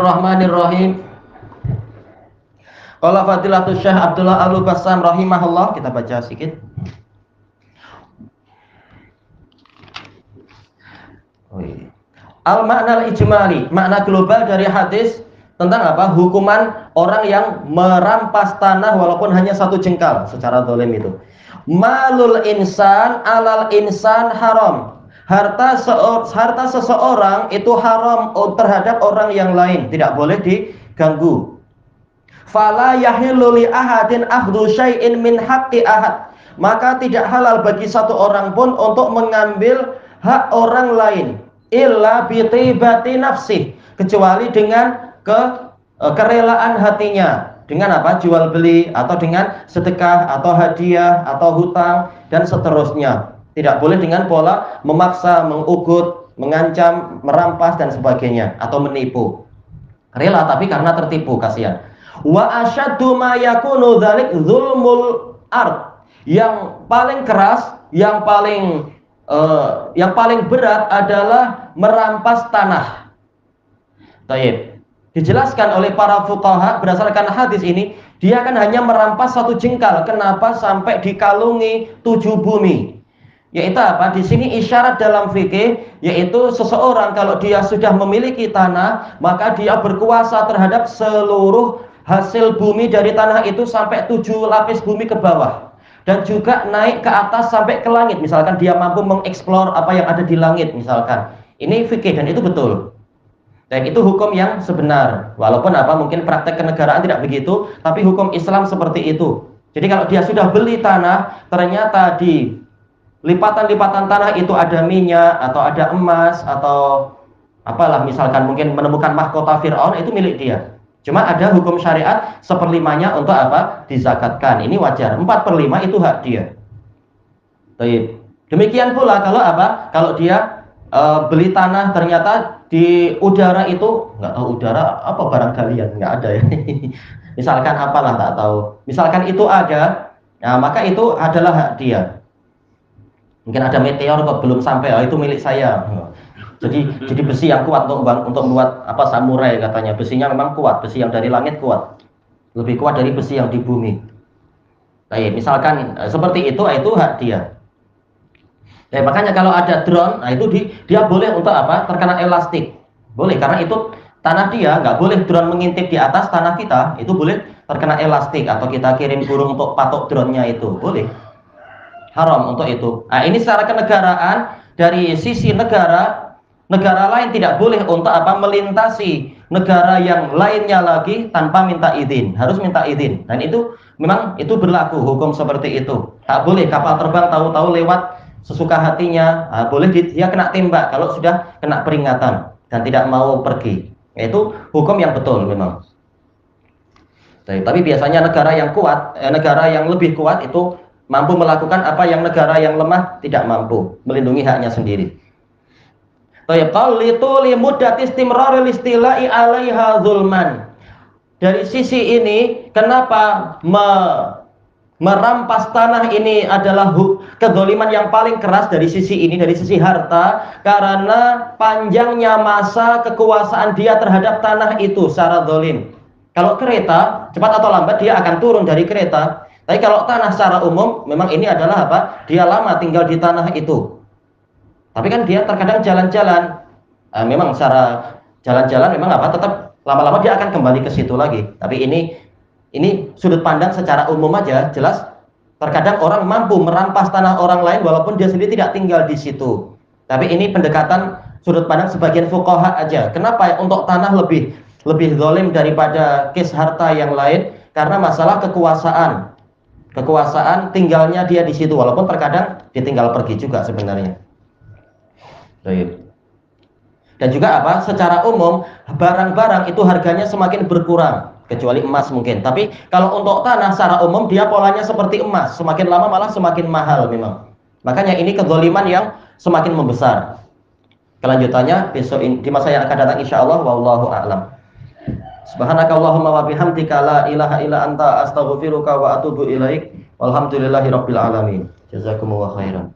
Bismillahirrahmanirrahim. Qala Fadilatul Syekh Abdullah Al-Bassam rahimahullah, kita baca sedikit. Al-makna al-ijmali, makna global dari hadis tentang apa? Hukuman orang yang merampas tanah walaupun hanya satu jengkal secara zalim itu. Malul insan alal insan haram. Harta seseorang itu haram terhadap orang yang lain, tidak boleh diganggu. Fala yahillu li ahadin akhdhu syai'in min haqqi ahad. Maka tidak halal bagi satu orang pun untuk mengambil hak orang lain illa bi tibati nafsi, kecuali dengan kerelaan hatinya. Dengan apa? Jual beli atau dengan sedekah atau hadiah atau hutang dan seterusnya. Tidak boleh dengan pola memaksa, mengugut, mengancam, merampas dan sebagainya atau menipu. Rela tapi karena tertipu, kasihan. Wa asyaddu ma yakunu dzalik zulmul ard. Yang paling keras, yang paling berat adalah merampas tanah. Baik. Dijelaskan oleh para fuqaha berdasarkan hadis ini, dia kan hanya merampas satu jengkal. Kenapa sampai dikalungi 7 bumi? Yaitu apa? Di sini isyarat dalam fikih, yaitu seseorang kalau dia sudah memiliki tanah, maka dia berkuasa terhadap seluruh hasil bumi dari tanah itu sampai 7 lapis bumi ke bawah. Dan juga naik ke atas sampai ke langit. Misalkan dia mampu mengeksplor apa yang ada di langit misalkan. Ini fikih dan itu betul. Dan itu hukum yang sebenar. Walaupun apa mungkin praktek kenegaraan tidak begitu, tapi hukum Islam seperti itu. Jadi kalau dia sudah beli tanah, ternyata di lipatan-lipatan tanah itu ada minyak atau ada emas atau apalah, misalkan mungkin menemukan mahkota Fir'aun, itu milik dia. Cuma ada hukum syariat 1/5-nya untuk apa? Dizakatkan. Ini wajar. 4/5 itu hak dia. Baik. Demikian pula kalau apa? Kalau dia beli tanah ternyata di udara itu, nggak tahu udara apa barang kalian, nggak ada ya. Misalkan apalah, tak tahu. Misalkan itu ada, nah maka itu adalah hak dia. Mungkin ada meteor kok belum sampai, oh, itu milik saya. Jadi besi yang kuat untuk membuat apa samurai katanya. Besinya memang kuat, besi yang dari langit kuat. Lebih kuat dari besi yang di bumi. Baik, misalkan seperti itu hak dia. Nah, makanya kalau ada drone, nah itu dia boleh untuk apa? Terkena elastik. Boleh, karena itu tanah dia, nggak boleh drone mengintip di atas tanah kita. Itu boleh terkena elastik atau kita kirim burung untuk patok drone-nya itu. Boleh. Haram untuk itu. Nah, ini secara kenegaraan dari sisi negara lain tidak boleh untuk apa? Melintasi negara yang lainnya lagi tanpa minta izin. Harus minta izin. Dan itu memang itu berlaku hukum seperti itu. Tak boleh kapal terbang tahu-tahu lewat sesuka hatinya. Nah, boleh dia kena tembak kalau sudah kena peringatan dan tidak mau pergi. Itu hukum yang betul memang. Tapi biasanya negara yang kuat, negara yang lebih kuat itu mampu melakukan apa yang negara yang lemah tidak mampu, melindungi haknya sendiri. Dari sisi ini, kenapa merampas tanah ini adalah kezaliman yang paling keras dari sisi ini, dari sisi harta, karena panjangnya masa kekuasaan dia terhadap tanah itu secara zalim. Kalau kereta, cepat atau lambat dia akan turun dari kereta. Tapi kalau tanah secara umum, memang ini adalah apa? Dia lama tinggal di tanah itu. Tapi kan dia terkadang jalan-jalan. Memang secara jalan-jalan memang apa? Tetap lama-lama dia akan kembali ke situ lagi. Tapi ini sudut pandang secara umum aja, jelas. Terkadang orang mampu merampas tanah orang lain walaupun dia sendiri tidak tinggal di situ. Tapi ini pendekatan sudut pandang sebagian fuqaha aja. Kenapa untuk tanah lebih zalim daripada kes harta yang lain? Karena masalah kekuasaan tinggalnya dia di situ, walaupun terkadang ditinggal pergi juga sebenarnya. Baik. Dan juga apa? Secara umum barang-barang itu harganya semakin berkurang, kecuali emas mungkin. Tapi kalau untuk tanah secara umum dia polanya seperti emas, semakin lama malah semakin mahal memang. Makanya ini kezaliman yang semakin membesar. Kelanjutannya besok di masa yang akan datang insyaallah, wallahu a'lam. Subhanakallahumma wa bihamdika la ilaha illa anta astaghfiruka wa atubu ilaik. Walhamdulillahirabbil alamin. Jazakumullahu khairan.